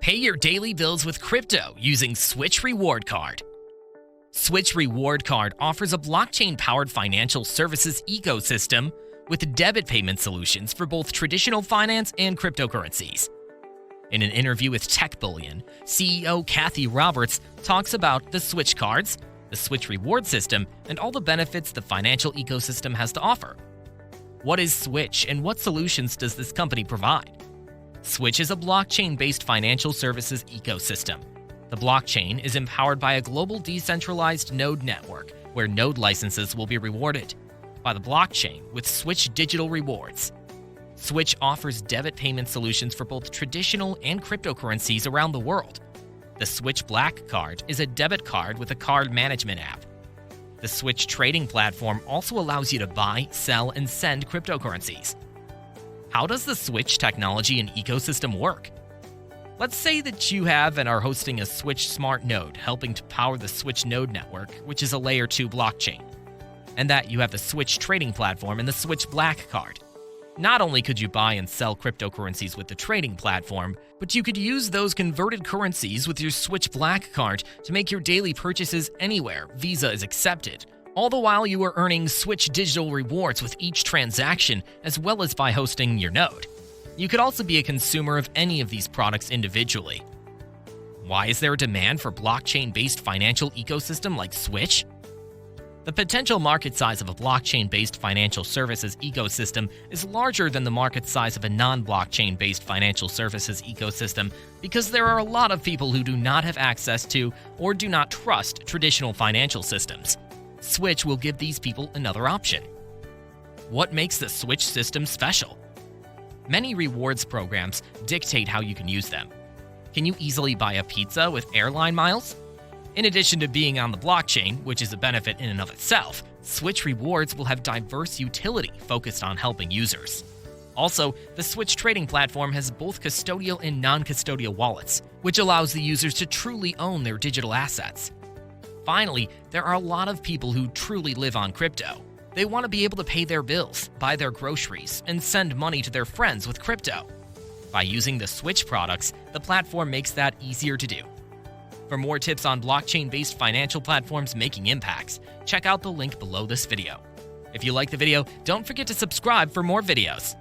Pay your daily bills with crypto using Switch Reward Card. Switch Reward Card offers a blockchain-powered financial services ecosystem with debit payment solutions for both traditional finance and cryptocurrencies. In an interview with TechBullion, CEO Kathy Roberts talks about the Switch cards, the Switch reward system, and all the benefits the financial ecosystem has to offer. What is Switch and what solutions does this company provide? Switch is a blockchain-based financial services ecosystem. The blockchain is empowered by a global decentralized node network where node licenses will be rewarded by the blockchain with Switch Digital Rewards. Switch offers debit payment solutions for both traditional and cryptocurrencies around the world. The Switch Black Card is a debit card with a card management app. The Switch trading platform also allows you to buy, sell, and send cryptocurrencies. How does the Switch technology and ecosystem work? Let's say that you have and are hosting a Switch smart node helping to power the Switch node network, which is a layer 2 blockchain, and that you have the Switch trading platform and the Switch Black Card. Not only could you buy and sell cryptocurrencies with the trading platform, but you could use those converted currencies with your Switch Black Card to make your daily purchases anywhere Visa is accepted. All the while you are earning Switch digital rewards with each transaction, as well as by hosting your node. You could also be a consumer of any of these products individually. Why is there a demand for blockchain-based financial ecosystem like Switch? The potential market size of a blockchain-based financial services ecosystem is larger than the market size of a non-blockchain-based financial services ecosystem because there are a lot of people who do not have access to or do not trust traditional financial systems. Switch will give these people another option. What makes the Switch system special? Many rewards programs dictate how you can use them. Can you easily buy a pizza with airline miles? In addition to being on the blockchain, which is a benefit in and of itself, Switch Rewards will have diverse utility focused on helping users. Also, the Switch trading platform has both custodial and non-custodial wallets, which allows the users to truly own their digital assets. Finally, there are a lot of people who truly live on crypto. They want to be able to pay their bills, buy their groceries, and send money to their friends with crypto. By using the Switch products, the platform makes that easier to do. For more tips on blockchain-based financial platforms making impacts, check out the link below this video. If you like the video, don't forget to subscribe for more videos.